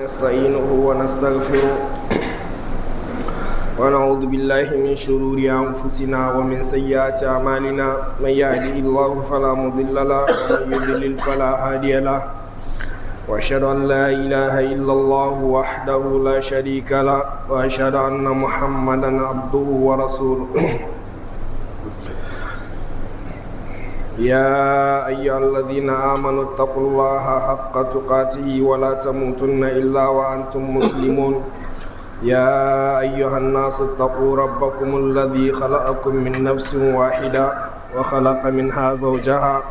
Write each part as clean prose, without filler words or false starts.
نستعينه ونستغفره ونعوذ بالله من شرور أنفسنا ومن سيئات أعمالنا من يهده الله فلا مضل له ومن يضلل فلا هادي له وأشهد أن لا إله إلا الله وحده لا شريك له وأشهد أن محمدا عبده ورسوله يا أيها الذين آمنوا اتقوا الله حق تقاته ولا تموتن إلا وأنتم مسلمون يا أيها الناس اتقوا ربكم الذي خلقكم من نفس واحدة وخلق منها زوجها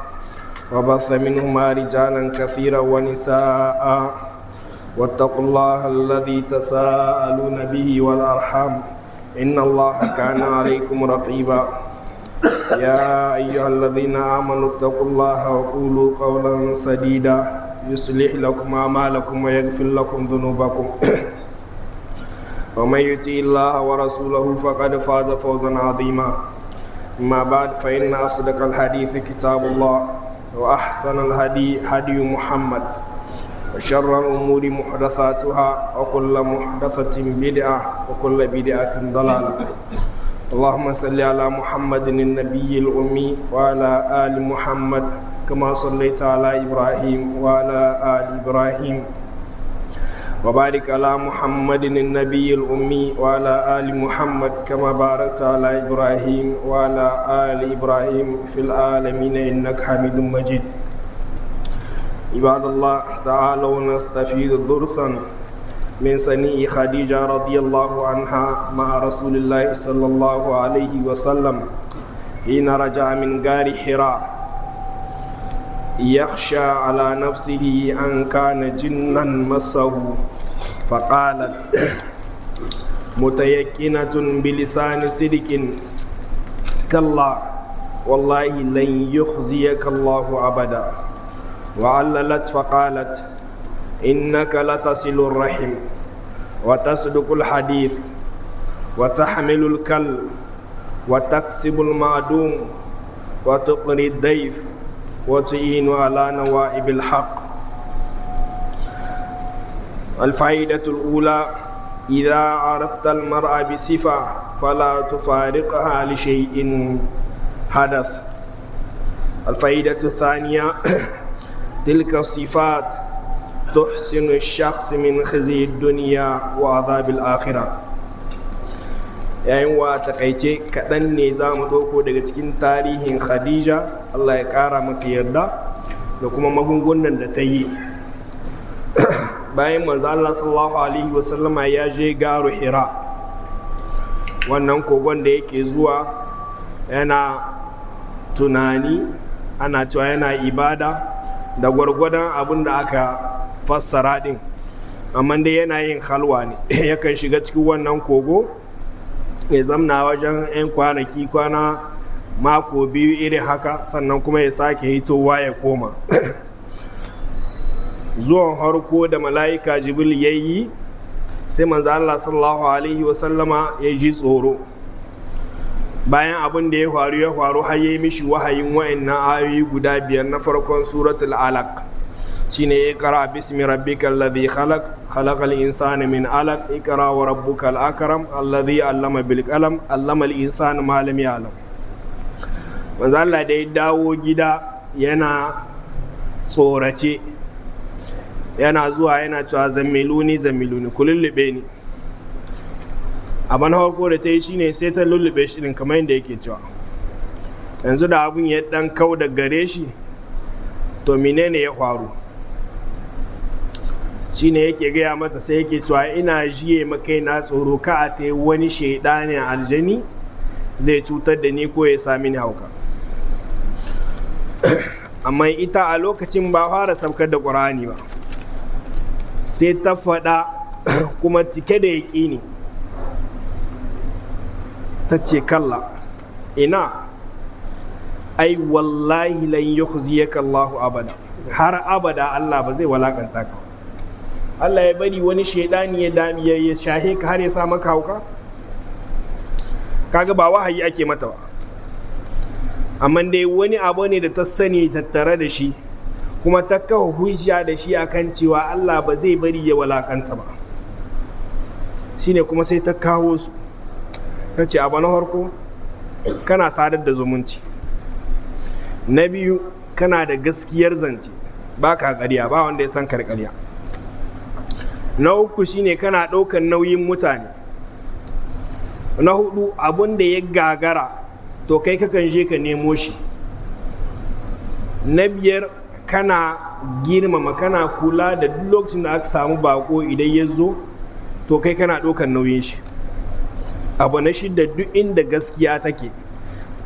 وبث منهما رجالا كثيرا ونساء واتقوا الله الذي تساءلون به والأرحام إن الله كان عليكم رقيبا يا أيها الذين آمنوا اتقوا الله وقولوا قولا سديدا يصلح لكم أعمالكم ويغفر لكم ذنوبكم ومن يطع الله ورسوله فقد فاز فوزا عظيما أما بعد فإن أصدق الحديث كتاب الله وأحسن الهدي هدي محمد وشر الأمور محدثاتها وكل محدثة بدعة وكل بدعة ضلالة اللهم صل على محمد النبي الأمي وعلى آل محمد كما صليت على إبراهيم وعلى آل إبراهيم وبارك على محمد النبي الأمي وعلى آل محمد كما باركت على إبراهيم وعلى آل إبراهيم في العالمين إنك حميد مجيد عباد الله تعالوا نستفيد درسا من سني خديجة رضي الله عنها مع رسول الله صلى الله عليه وسلم حين رجع من غار حراء يخشى على نفسه أن كان جنا مسه فقالت متيقنة بلسان صدق كلا والله لن يخزيك الله أبدا وعللت فقالت إنك لتصل الرحم وتصدق الحديث وتحمل الكل وتكسب المعدوم وتقري الضيف وتعين على نوائب الحق. الفائدة الأولى إذا عرفت المرأة بصفة فلا تفارقها لشيء حدث. الفائدة الثانية تلك الصفات تحسن الشخص من خزي الدنيا وعذاب الآخرة. yayin wa takaice kaɗan ne za mu ɗauko daga cikin tarihin Khadija, Allah ya ƙara mata yarda, da kuma magungunan da ta yi bayan manzo Allah sallallahu alaihi wasallama ya je garu Hira, wannan kogon da yake zuwa yana tunani, ana cewa yana ibada da gwargwadon abin da aka fassara din, amma dai yana yin halwa ne yakan shiga cikin wannan kogo ya zamna wajen 'yan kwanaki, kwana mako biyu irin haka, sannan kuma ya sake hitowa ya koma zuwan harko da mala'ika Jibril ya yi sai manzo Allah sallallahu alaihi wasallama ya ji tsoro. Bayan abin da ya faru har ya yi mishi wahayin wa'annan ayoyi guda 5 na farkon suratul alaq, shine iqra bismi rabbikal ladhi khalaqal insana min alaq iqra wa rabbukal akram alladhi allama bil qalam allama al insana ma lam ya'lam. Manzo Allah da ya dawo gida yana tsorace, yana zuwa yana cewa zammiluni ku lullube ni. Abin farko da ta yi shine sai ta lullube shi din kamar yadda yake cewa. Yanzu da abun ya dan kau da gare shi, to menene ya faru? Shine yake gaya mata, sai yake cewa ina jiye makai na tsoro ka a ta wani shaidanin aljani zai cutar da ni ko ya sami ni hauka. Amma ita a lokacin ba fara saukar da ƙur'ani ba, sai ta faɗa kuma cike da yaƙini, ta ce kalla ina, ai wallahi lan yukhziyaka Allahu abada, har abada Allah ba zai walakanta ka. Allah ya bari wani shaidani ya shahe ka har ya sa maka hauka? Kaga ba wahayi ake mata ba, amma dai wani abu ne da ta sani tattare da shi kuma ta kawo hujja da shi akan cewa Allah ba zai bari ya walakanta ba. Shine kuma sai ta kawo su ta ce abu na farko kana sadar da zumunci, na biyu kana da gaskiyar zance ba ka ƙarya, ba wanda ya san karƙarya, na uku shine kana ɗaukar nauyin mutane, na hudu abun da ya gagara to kai kakan je ka nemo shi, na biyar kana girmama kana kula da duk lokacin da aka samu bako idan ya zo to kai kana ɗaukar nauyin shi. Abu na shida duk inda gaskiya take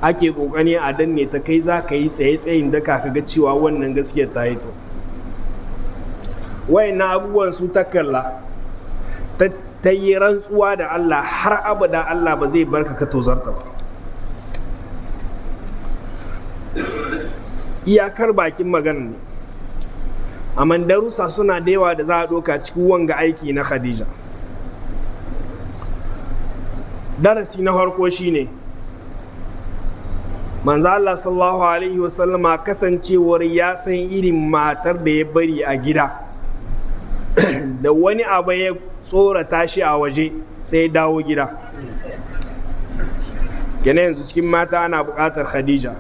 ake kokari a danne ta kai za ka yi tsaye-tsayin da ka ga cewa wannan gaskiyar ta yi to wayannan abubuwan su ta kalla ta yi rantsuwa da Allah har abada Allah ba zai barka ka tozarta ba. Iyakar bakin magana ne, amma darussa suna da yawa da za a ɗauka cikin wanga aiki na Khadija. Darasi na farko shine manzo Allah sallallahu alaihi wasallama kasancewar ya san irin matar da ya bari a gida da wani abu ya tsorata shi a waje sai ya dawo gida. Kenan yanzu cikin mata ana buƙatar Khadija,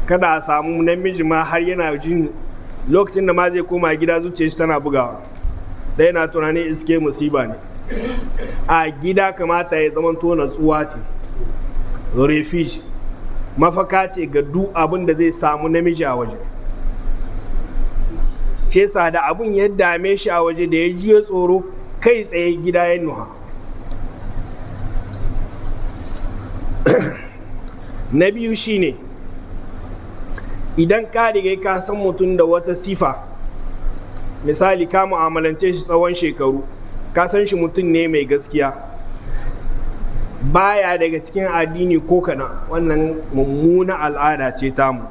kada a samu namiji ma har yana jin lokacin da ma zai koma gida zuciyar shi tana bugawa da yana tunanin iske musiba ne. A gida kamata ya zama tona tsuwa ce, refuge, mafaka ce ga duk abin da zai samu namiji a waje. Ce sa da abin ya dame shi a waje da ya ji tsoro kai tsaye gida ya nuha. Na biyu shine idan ka riga ka san mutum da wata sifa, misali ka mu'amalance shi tsawon shekaru, ka san shi mutum ne mai gaskiya, baya daga cikin addini ko kana, wannan mummuna al'ada ce tamu.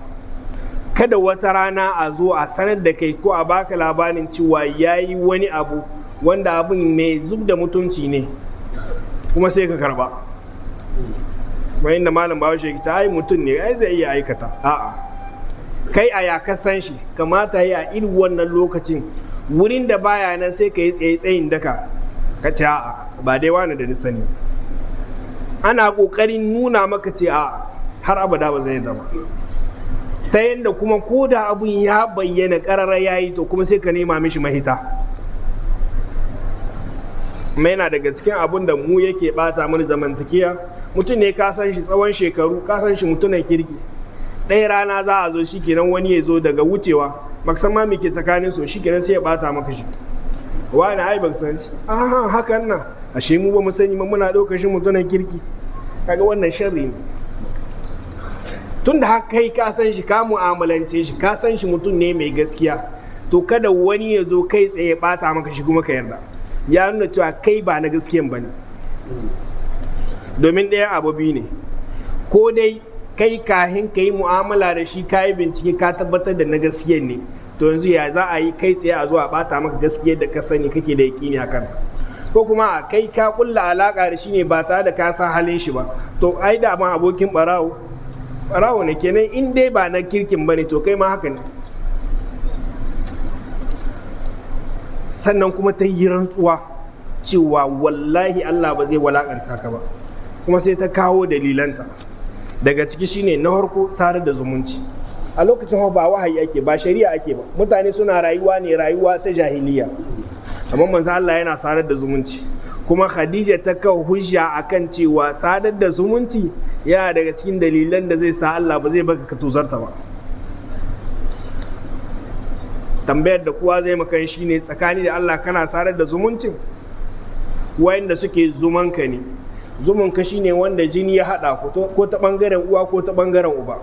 Kada wata rana a zo a sanar da kai ko a baka labarin cewa ya yi wani abu wanda abin mai zub da mutunci ne kuma sai ka karba. Bayan da malam Bahaushe ta ai mutum ne ai zai iya aikata, a'a kai a ya ka san shi, kamata yi a irin wannan lokacin wurin da baya nan sai ka yi tsaye-tsayin daka ka ce a'a ba dai wani da ni sani. Ana ƙoƙarin nuna maka ce a'a har abada ba zai zama, ta yadda kuma ko da abun ya bayyana ƙarara ya yi to kuma sai ka nema mishi mahita. Kuma yana daga cikin abun da mu yake bata mani zamantakiya, mutum ne ka san shi tsawon shekaru, ka san shi mutumin kirki, ɗaya rana za a zo shi kenan wani ya zo daga wucewa maksan ma ke tsakanin so shi kenan sai ya bata maka shi. Wani ai baka san shi, aha hakan na ashe mu ba mu sani ma muna ɗaukar shi mutumin kirki. Kaga wannan sharri ne. Tun da haka kai ka san shi, ka mu'amalance shi, ka san shi mutum ne mai gaskiya, to kada wani ya zo kai tsaye ya bata maka shi kuma ka yarda, ya nuna cewa kai ba na gaskiyan ba ne. Domin ɗaya abu biyu ne, ko dai kai kahin ka yi mu'amala da shi ka yi bincike ka tabbatar da na gaskiyan ne, to yanzu ya za a yi kai tsaye a zo a bata maka gaskiyar da ka sani kake da yaƙini a kan, ko kuma a kai ka kulla alaka da shi ne ba tare da ka san halin shi ba, to ai da ma abokin barawo ne kenan, in dai ba na kirkin ba ne to kai ma haka ne. Sannan kuma ta yi rantsuwa cewa wallahi Allah ba zai walakanta ka ba, kuma sai ta kawo dalilanta. Daga ciki shine na harko sadar da zumunci. A lokacin ba wahayi ake, ba shari'a ake ba, mutane suna rayuwa ne rayuwa ta jahiliya, amma manzo Allah yana sadar da zumunci. Kuma Khadija ta kawo hujja akan cewa sadar da zumunci yana daga cikin dalilan da zai sa Allah ba zai baka ka tozarta ba. Tambayar da kowa zai maka shine tsakani da Allah kana sadar da zumuncin? Wayanda suke zumanka ne, zumunka shine wanda jini ya hada ko ta bangaren uwa ko ta bangaren uba.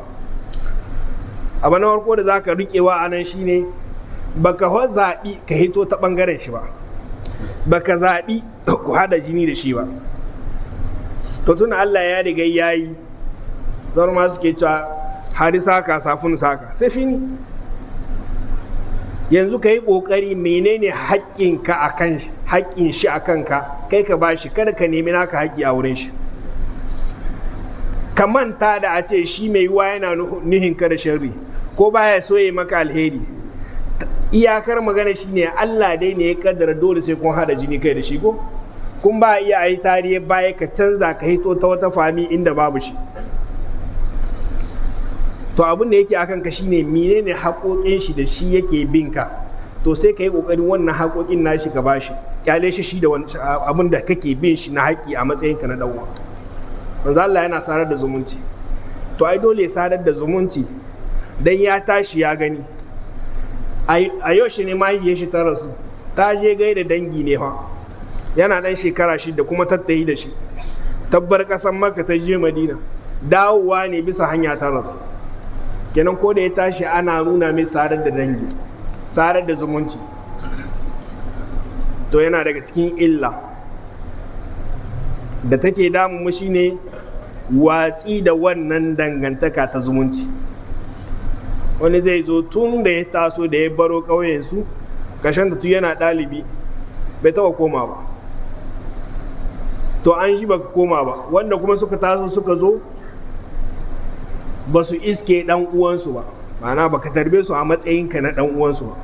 Abu na farko da zaka rikewa anan shine baka zaɓi ka hito ta bangaren shi ba, baka zaɓi ku hada jini da shi ba. To tun Allah ya riga yayi, zar ma suke cewa hari saka safun saka sai fini. Yanzu ka yi ƙoƙari menene haƙƙinka a kan shi, haƙƙin shi a kanka, kai ka ba shi, kada ka nemi naka haƙƙi a wurin shi. Ka manta da a ce shi mai yiwuwa yana nuhin ka da sharri, ko baya so ya maka alheri, iyakar magana shine Allah dai ne ya kaddara dole sai kun hada jini kai da shi ko kun ba iya yi tarihi baya ka canza ka hito ta wata fami inda babu shi. To abin da yake akan ka shine menene haƙoƙin shi da shi yake bin ka, to sai ka yi ƙoƙarin wannan haƙoƙin nashi ka bashi, kyale shi da abin da kake bin shi na haƙƙi a matsayinka na ɗan uwa. Manzo Allah yana sadar da zumunci, to ai dole ya sadar da zumunci dan ya tashi ya gani. A yau shi ne mahaifiyar shi ta rasu, ta je gaida dangi ne fa, yana ɗan shekara 6 kuma tattayi da shi, tabbar ƙasar Makka ta je Madina, dawowa ne bisa hanya ta rasu. Kenan ko da ya tashi ana nuna mai sadar da dangi, sadar da zumunci, to yana daga cikin illa da take damu mu shine watsi da wannan dangantaka ta zumunci. Wani zai zo tun da ya taso da ya baro ƙauyensu, kashin da tu yana ɗalibi bai taɓa koma ba, to an shi ba koma ba, wanda kuma suka taso suka zo ba su iske ɗan uwansu ba, ma'ana ba ka tarbe su a matsayinka na ɗan uwansu ba.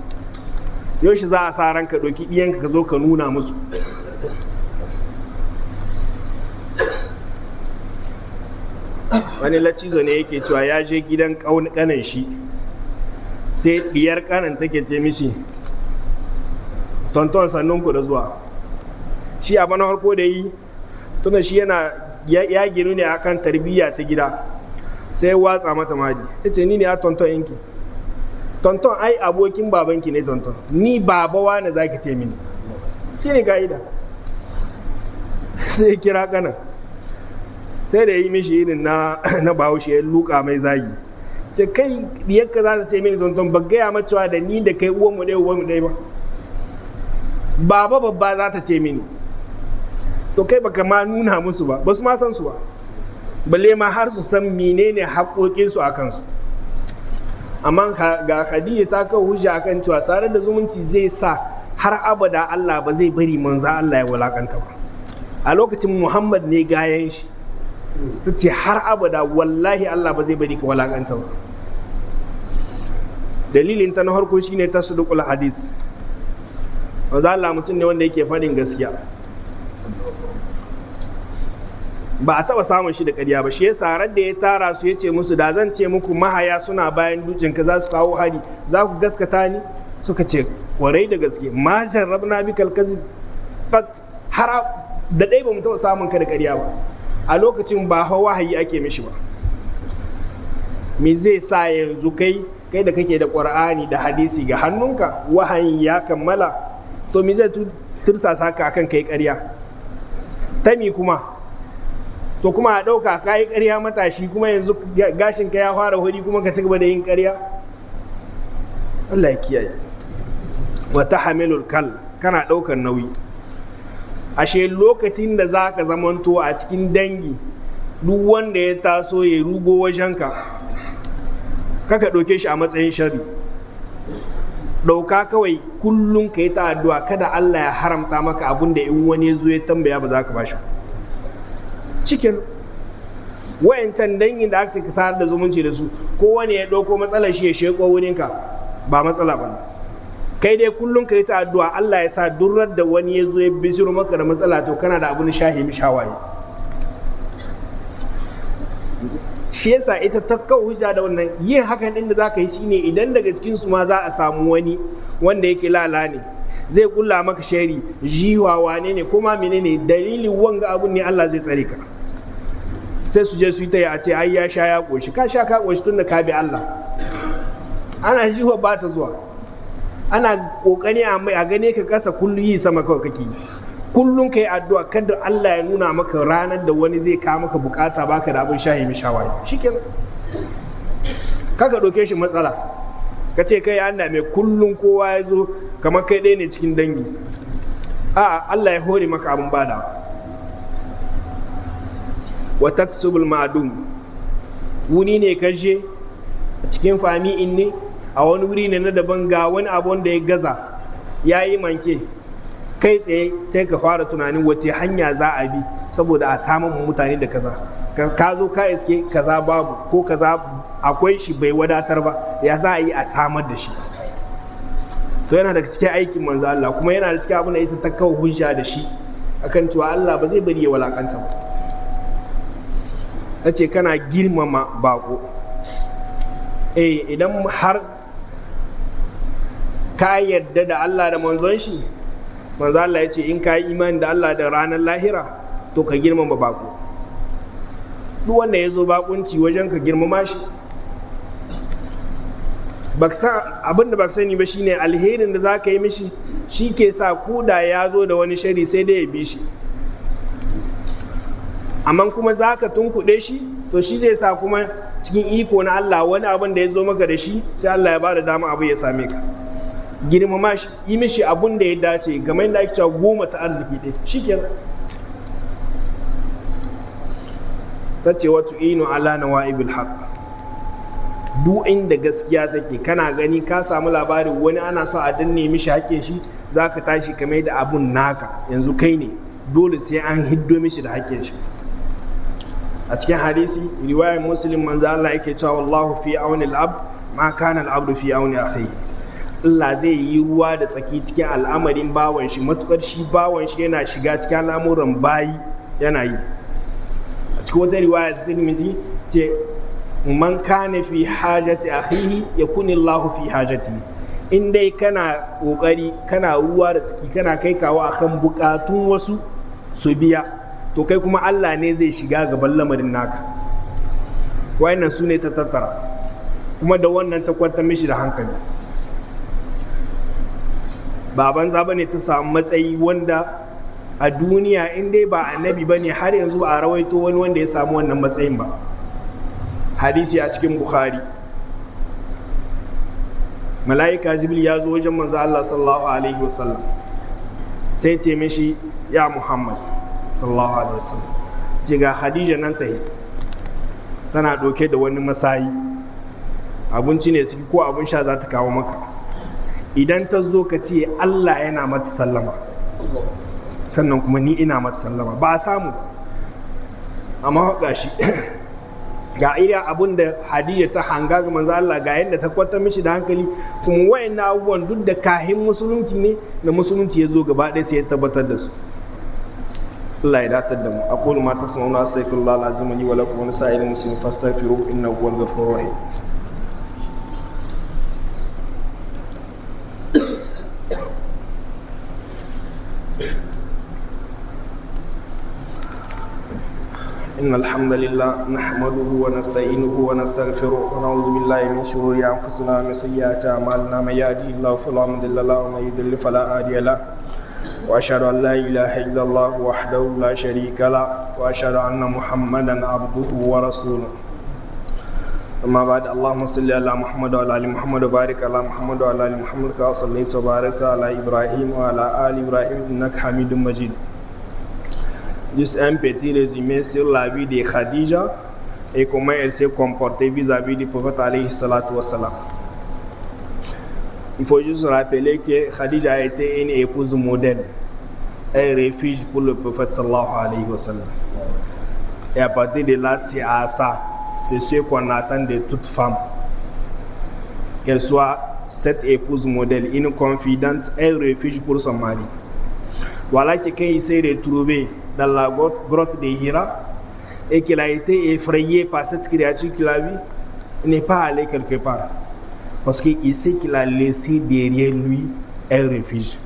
Yau shi za a sa ranka ɗauki ɗiyanka ka zo ka nuna musu. Wani lacizo ne yake cewa ya je gidan ƙanan shi, sai ɗiyar ƙanan take ce mishi, tonton sannunku da zuwa. Shi abu na harko da yi, tuna shi yana ya ginu ne akan tarbiyya ta gida, sai ya watsa mata madi, ya ce ni ne a tonton yanki. Tonton ai abokin babanki ne tonton, ni babawa ne za ki ce mini, shi ne ka'ida. Sai ya kira ƙanan, sai da ya yi mishi irin na bahaushe, ya luka mai zagi, ce kai diyarka za ta ce mini tonton, ba gaya macewa da ni da kai uwanmu ɗaya uwanmu ɗaya ba, babba za ta ce mini. To kai baka ma nuna musu ba su ma san su ba, balle ma har su san menene haƙoƙinsu a kansu. Amma ga Khadija ta kawo hujja akan cewa sadar da zumunci zai sa har abada Allah ba zai bari manzo Allah ya walakanta ba. A lokacin Muhammad ne gayan shi, ta ce har abada wallahi Allah ba zai bari ka walakanta ba. Dalilin ta na harko shine tasdiqul hadis. Manzo Allah mutum ne wanda yake faɗin gaskiya, ba a taɓa samun shi da ƙarya ba. Shi yasa ran da ya tara su ya ce musu, da zan ce muku mahaya suna bayan dutsen ka za su kawo hari, za ku gaskata ni? Suka ce kwarai da gaske, ma jarrabna bikal kazib, har da ɗai ba mu taɓa samun ka da ƙarya ba. A lokacin ba wahayi ake mishi ba. Me zai sa yanzu kai da kake da ƙur'ani da hadisi ga hannunka, wahayin ya kammala, to me zai tursasa ka akan kai ƙarya? Ta mi kuma? To kuma a ɗauka ka yi ƙarya matashi, kuma yanzu gashin ka ya fara hudi kuma ka ci gaba da yin ƙarya? Allah ya kiyaye. Wata hamilul kal, kana ɗaukar nauyi. Ashe lokacin da za ka zamanto a cikin dangi, duk wanda ya taso ya rugo wajenka, kaka ɗauke shi a matsayin shari. Ɗauka kawai kullum ka yi ta addu'a kada Allah ya haramta maka abin da in wani ya zo ya tambaya ba za ka bashi. Cikin wayancan dangin da aka sadar da zumunci da su, kowane ya ɗauko matsalar shi ya sheko wurinka, ba matsala ba. Kai dai kullum ka yi ta addu'a Allah ya sa durar da wani ya zo ya bijiro maka da matsala, to kana da abin shahimi shawaye. Shi yasa ita ta kawo hujja da wannan, yin hakan din da za ka yi shine idan daga cikin su ma za a samu wani wanda yake lala ne, zai kulla maka shari, jiwa wane ne kuma menene dalilin wanga abun ne, Allah zai tsare ka. Sai su je su yi ta a ce ai ya sha ya koshi, ka sha ka koshi tun da ka bi Allah. Ana jiwa ba ta zuwa, ana kokari a gane ka kasa kullum yi sama kawai kake yi. Kullum ka yi addu'a kada Allah ya nuna maka ranar da wani zai kawo maka bukata baka da abin shahi mai shawaye. Shikenan kaka ɗauke shi matsala, ka ce kai Allah mai kullum kowa ya zo kamar kai ɗaya ne cikin dangi. A'a, Allah ya hore maka abin bada. Wa taksubul ma'dum, wuni ne kashe a cikin fami'in ne, a wani wuri ne na daban ga wani abu wanda ya gaza, ya yi manke, kai tsaye sai ka fara tunanin wace hanya za a bi saboda a samun mutane da kaza. Ka zo ka iske kaza babu ko kaza akwai shi bai wadatar ba, ya za a yi a samar da shi. To yana daga cikin aikin manzo Allah, kuma yana da cikin abin da ita ta kawo hujja da shi akan cewa Allah ba zai bari ya walakanta ba. Yace kana girmama bako. Idan har ka yarda da Allah da manzon shi, manzo Allah ya ce in ka yi imani da Allah da ranar lahira to ka girmama bako. Duk wanda ya zo bakunci wajen ka girmama shi. Abin da ba sani ba shine alherin da za ka yi mishi shi ke sa kuda ya zo da wani shari sai dai ya bi shi, amma kuma za ka tunkuɗe shi to shi zai sa kuma cikin iko na Allah wani abin da ya zo maka da shi sai Allah ya ba da dama abu ya same ka. Girmama shi, yi mishi abin da ya dace, game da ake cewa 10 ta arziki ɗaya shi kenan. Ta ce watu inu ala nawa'ibil haq, duk inda gaskiya take kana gani ka samu labarin wani ana so a danne mishi haƙƙin shi, za ka tashi kamar da abun naka yanzu kai ne, dole sai an hiddo mishi da haƙƙin shi. A cikin hadisi riwayar Muslim manzo Allah yake cewa wallahu fi auni al-abd ma kana al-abdu fi auni akhihi. Allah zai yi ruwa da tsaki cikin al'amarin bawan shi matukar shi bawan shi yana shiga cikin al'amuran bayi yana yi. A cikin wata riwaya ta Tirmidhi ce man kana fi hajati akhihi yakuni Allahu fi hajati. In dai kana kokari kana ruwa da tsaki kana kai kawo akan bukatun wasu su biya, to kai kuma Allah ne zai shiga gaban lamarin naka. Wayannan su ne ta tattara, kuma da wannan ta kwanta mishi da hankali. Baban zaba ne ta samu matsayi wanda a duniya in dai ba annabi bane har yanzu ba a rawaito wani wanda ya samu wannan matsayin ba. Hadisi a cikin Bukhari, mala'ika Jibril ya zo wajen manzo Allah sallallahu alaihi wasallam sai ce mishi ya Muhammad sallallahu alaihi wasallam, ce ga Khadija nan ta yi tana ɗauke da wani masayi, abinci ne ciki ko abin sha za ta kawo maka. Idan ta zo ka ce Allah yana mata sallama, sannan kuma ni ina mata sallama. Ba a samu, amma ga shi ga irin abin da Hadija ta hanga ga manzo Allah, ga yadda ta kwata mishi da hankali. Kuma wayannan abubuwan duk da kahin musulunci ne, da musulunci ya zo gaba ɗaya sai ya tabbatar da su. Allah ya datar da mu. Aqulu ma tasma'una astaghfirullah al-azim li wa lakum wa lisa'ilil muslimin fastaghfiruhu innahu huwal ghafurur rahim. إن الحمد لله نحمده ونستعينه ونستغفره ونعوذ بالله من شرور أنفسنا ومن سيئات أعمالنا من يهده الله فلا مضل له ومن يضلل فلا هادي له وأشهد أن لا إله إلا الله وحده لا شريك له وأشهد أن محمدا عبده ورسوله. أما بعد، اللهم صل على محمد وعلى آل محمد وبارك على محمد وعلى آل محمد كما صليت وباركت على إبراهيم وعلى آل إبراهيم إنك حميد مجيد. Juste un petit résumé sur la vie de Khadija et comment elle s'est comportée vis-à-vis du prophète alayhi salatu wassalam. Il faut juste rappeler que Khadija a été une épouse modèle, un refuge pour le prophète sallallahu alayhi wa sallam. Et à partir de là, c'est à ça, c'est ce qu'on attend de toute femme, qu'elle soit cette épouse modèle, une confidente, un refuge pour son mari. Voilà que quand il s'est retrouvé dans la grotte de Hira et qu'il a été effrayé par cette créature qu'il a vue, il n'est pas allé quelque part parce qu'il sait qu'il a laissé derrière lui un refuge,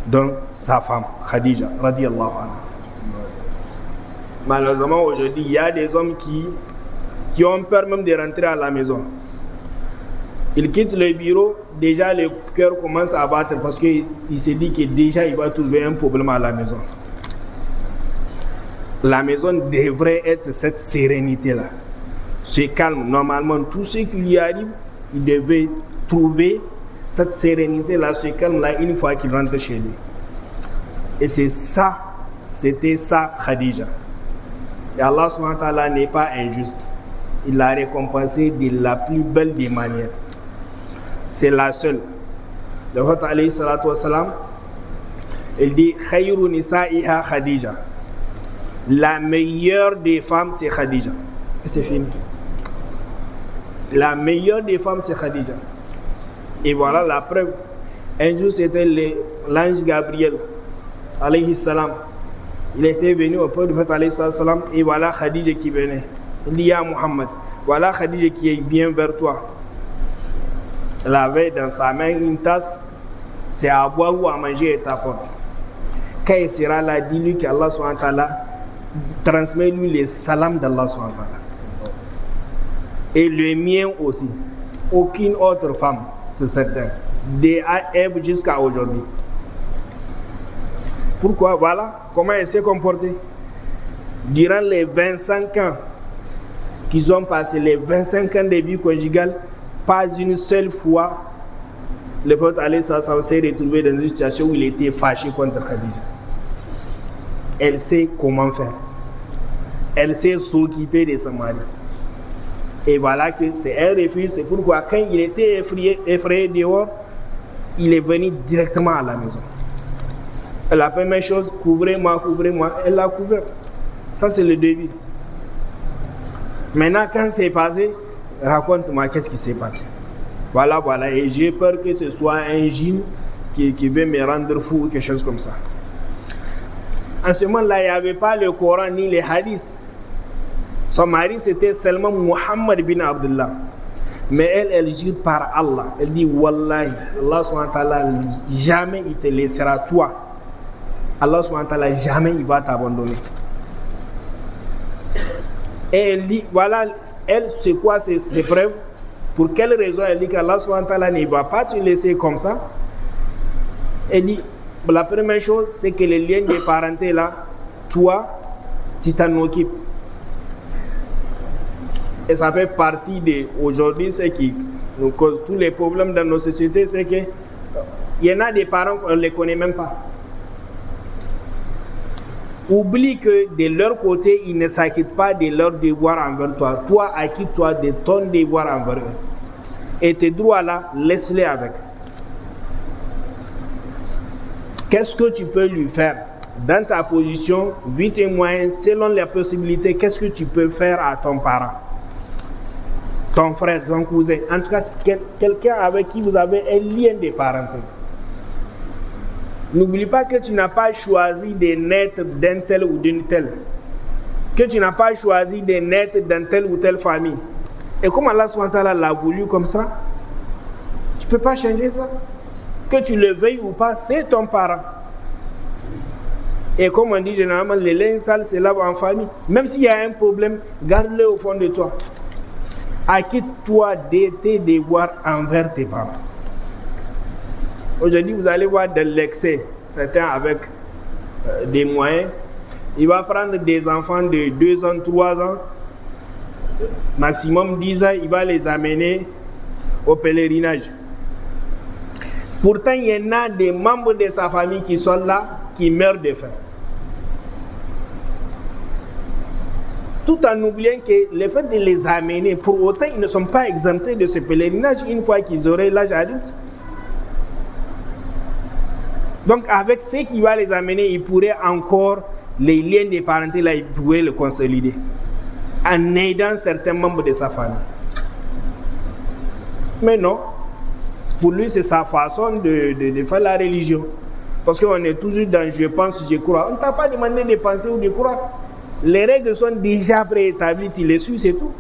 donc sa femme Khadija radiyallahu anha. Malheureusement aujourd'hui il y a des hommes qui ont peur même de rentrer à la maison. Ils quittent le bureau, déjà le cœur commence à battre parce qu'il se dit que déjà il va trouver un problème à la maison. La maison devrait être cette sérénité-là, ce calme. Normalement, tout ce qui lui arrive, il devait trouver cette sérénité-là, ce calme-là, une fois qu'il rentre chez lui. Et c'est ça, c'était ça Khadija. Et Allah subhanahu wa ta'ala n'est pas injuste. Il l'a récompensé de la plus belle des manières. C'est la seule. Le prophète alayhi salatu wassalam, Il dit khayru nisa'iha Khadija. La meilleure des femmes, c'est Khadija. Et c'est fini. La meilleure des femmes, c'est Khadija. Et voilà la preuve. Un jour, c'était l'ange Gabriel, alayhi salam. Il était venu au peuple du prophète, alayhi salam, et voilà Khadija qui venait. Il dit, ya Muhammad, voilà Khadija qui vient vers toi. Elle avait dans sa main une tasse, c'est à boire ou à manger et t'apporte. Quand il sera là, dis-lui qu'Allah subhanahu wa ta'ala transmet-lui les salams d'Allah subhanahu wa ta'ala. Et le mien aussi. Aucune autre femme, c'est certain. De Ève jusqu'à aujourd'hui. Pourquoi? Voilà comment elle s'est comportée. Durant les 25 ans qu'ils ont passé, les 25 ans de vie conjugale, pas une seule fois le prophète alayhi salam s'est retrouvé dans une situation où il était fâché contre Khadija. Elle sait comment faire. Elle sait s'occuper de son mari. Et voilà que c'est un refuge. C'est pourquoi quand il était effrayé dehors, il est venu directement à la maison. La première chose, couvrez-moi, couvrez-moi. Elle l'a couvert. Ça, c'est le début. Maintenant, quand c'est passé, raconte-moi qu'est-ce qui s'est passé. Voilà. Et j'ai peur que ce soit un djinn qui veut me rendre fou ou quelque chose comme ça. En ce moment-là, il n'y avait pas le Coran ni les hadiths. Son mari, c'était seulement Muhammad bin Abdullah. Mais elle jure par Allah. Elle dit, Wallahi, Allah subhanahu wa ta'ala, jamais il te laissera toi. Allah subhanahu wa ta'ala, jamais il va t'abandonner. Et elle dit, voilà, elle, c'est quoi ces preuves? Pour quelle raison elle dit qu'Allah subhanahu wa ta'ala ne va pas te laisser comme ça? Elle dit, la première chose, c'est que les liens de parenté là, toi, tu t'en occupes. Et ça fait partie de aujourd'hui, ce qui nous cause tous les problèmes dans nos sociétés, c'est que il y en a des parents qu'on ne les connaît même pas. Oublie que de leur côté, ils ne s'acquittent pas de leur devoir envers toi. Toi, acquitte-toi de ton devoir envers eux. Et tes droits là, laisse-les avec. Qu'est-ce que tu peux lui faire? Dans ta position, vu tes moyens, selon les possibilités, qu'est-ce que tu peux faire à ton parent? Ton frère, ton cousin, en tout cas, quelqu'un avec qui vous avez un lien de parenté. N'oublie pas que tu n'as pas choisi de naître d'un tel ou d'une telle. Que tu n'as pas choisi de naître dans telle ou telle famille. Et comme Allah subhanahu wa ta'ala l'a voulu comme ça, tu ne peux pas changer ça. Que tu le veuilles ou pas, c'est ton parent. Et comme on dit généralement, les linge sales se lavent en famille. Même s'il y a un problème, garde-le au fond de toi. Acquitte-toi de tes devoirs envers tes parents. Aujourd'hui, vous allez voir de l'excès, certains avec des moyens. Il va prendre des enfants de 2 ans, 3 ans, maximum 10 ans, il va les amener au pèlerinage. Pourtant, il y en a des membres de sa famille qui sont là, qui meurent de faim. Tout en oubliant que le fait de les amener, pour autant, ils ne sont pas exemptés de ce pèlerinage une fois qu'ils auraient l'âge adulte. Donc, avec ce qui va les amener, ils pourraient encore, les liens de parenté, là, ils pourraient le consolider en aidant certains membres de sa famille. Mais non, pour lui, c'est sa façon de faire la religion. Parce qu'on est toujours dans je pense, je crois. On ne t'a pas demandé de penser ou de croire. Les règles sont déjà préétablies, tu les suis, c'est tout.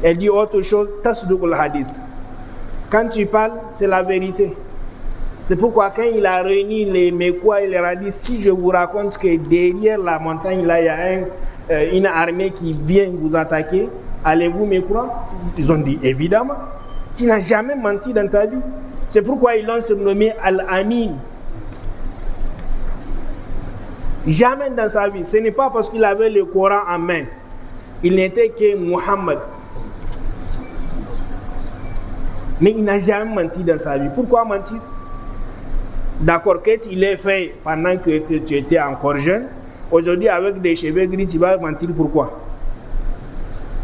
Elle dit autre chose, tasduqul hadith. Quand tu parles, c'est la vérité. C'est pourquoi quand il a réuni les Mécois, il leur a dit, si je vous raconte que derrière la montagne, là, il y a une armée qui vient vous attaquer, allez-vous me croire? Ils ont dit, évidemment. Tu n'as jamais menti dans ta vie. C'est pourquoi ils l'ont surnommé Al-Amin. Jamais dans sa vie. Ce n'est pas parce qu'il avait le Coran en main. Il n'était que Muhammad. Mais il n'a jamais menti dans sa vie. Pourquoi mentir? D'accord, que tu l'aies fait pendant que tu étais encore jeune. Aujourd'hui, avec des cheveux gris, tu vas mentir pourquoi?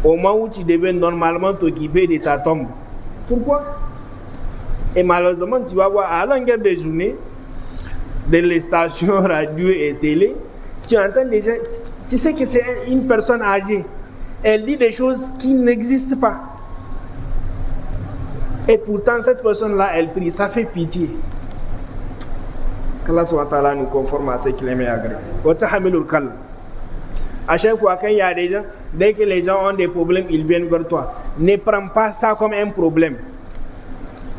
Au moment où tu devais normalement t'occuper de ta tombe. Pourquoi? Et malheureusement, tu vas voir à longueur de journée, dans les stations radio et télé, tu entends des gens, tu sais que c'est une personne âgée. Elle dit des choses qui n'existent pas. Et pourtant, cette personne-là, elle prie, ça fait pitié. Qu'Allah subhanahu wa ta'ala nous conforme à ce qu'il aime et agrée. À chaque fois qu'il y a des gens, dès que les gens ont des problèmes, ils viennent vers toi. Ne prends pas ça comme un problème.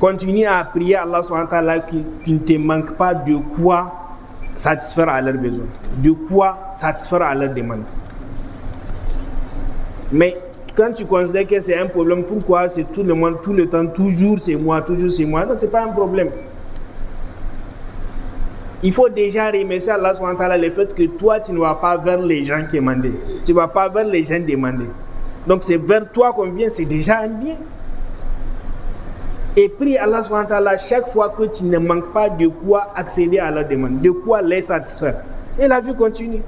Continue à prier à Allah subhanahu wa ta'ala qu'il ne te manque pas de quoi satisfaire à leurs besoins, de quoi satisfaire à leurs demandes. Mais quand tu considères que c'est un problème, pourquoi c'est tout le monde, tout le temps, toujours c'est moi, non, c'est pas un problème. Il faut déjà remercier Allah subhanahu wa ta'ala le fait que toi tu ne vas pas vers les gens qui demandent, tu ne vas pas vers les gens demander. Donc c'est vers toi qu'on vient, c'est déjà un bien. Et prie Allah subhanahu wa ta'ala chaque fois que tu ne manques pas de quoi accéder à la demande, de quoi les satisfaire. Et la vie continue.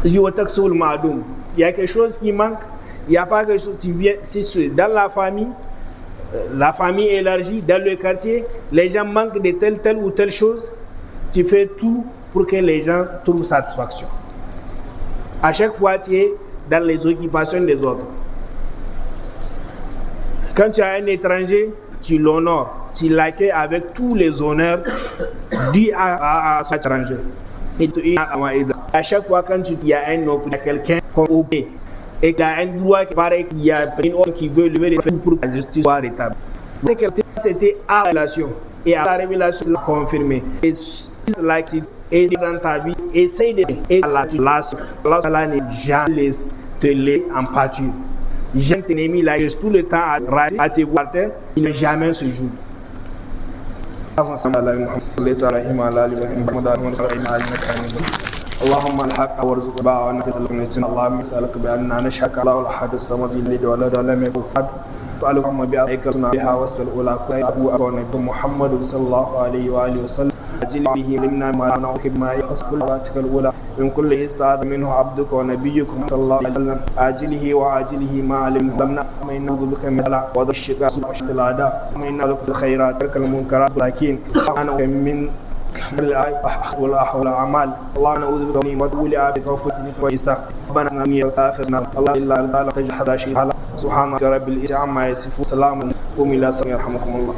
Il y a quelque chose qui manque, il n'y a pas quelque chose qui vient, c'est dans la famille élargie, dans le quartier, les gens manquent de telle ou telle chose, tu fais tout pour que les gens trouvent satisfaction. À chaque fois, tu es dans les occupations des autres. Quand tu as un étranger, tu l'honores, tu l'accueilles avec tous les honneurs dus à cet étranger. Et à chaque fois, quand il y a un homme, il y a quelqu'un qu'on obéit, et qu'il y a un droit qui paraît qu'il y a une autre qui veut lever les fesses pour que la justice soit rétablie. C'était à la révélation, et à la révélation, c'est confirmé. Et dans ta vie, essaye de et Allah n'est jamais te laisser en pâture. J'aime tes ennemis là, tout le temps à te voir terre, il n'est jamais ce jour. اللهم الحق وارزق اتباعه ونفتح اللهم نسألك بأننا نشهد الله الأحد الصمد الذي ولد ولم يكن له اللهم بأيك بها واسال الأولى أبو أبو محمد صلى الله عليه وآله وسلم أجل به لمنا ما نعوك بما يحس كل واتك الأولى من كل استعاذ منه عبدك ونبيك صلى الله عليه وسلم آجله وعاجله ما علمه لمنا وما إن نعوذ بك من البلاء وضع الشقاء وشتى الأعداء وما إن نعوذ بك الخيرات ترك المنكرات لكن أنا من والأعمال الله نعوذ بك من وطول عافيك وفتنك وإساءتك ربنا نمي وآخرنا الله إلا لا تجحد شيء سبحانك رب العزة عما يصفون سلام قوم إلى سلام يرحمكم الله.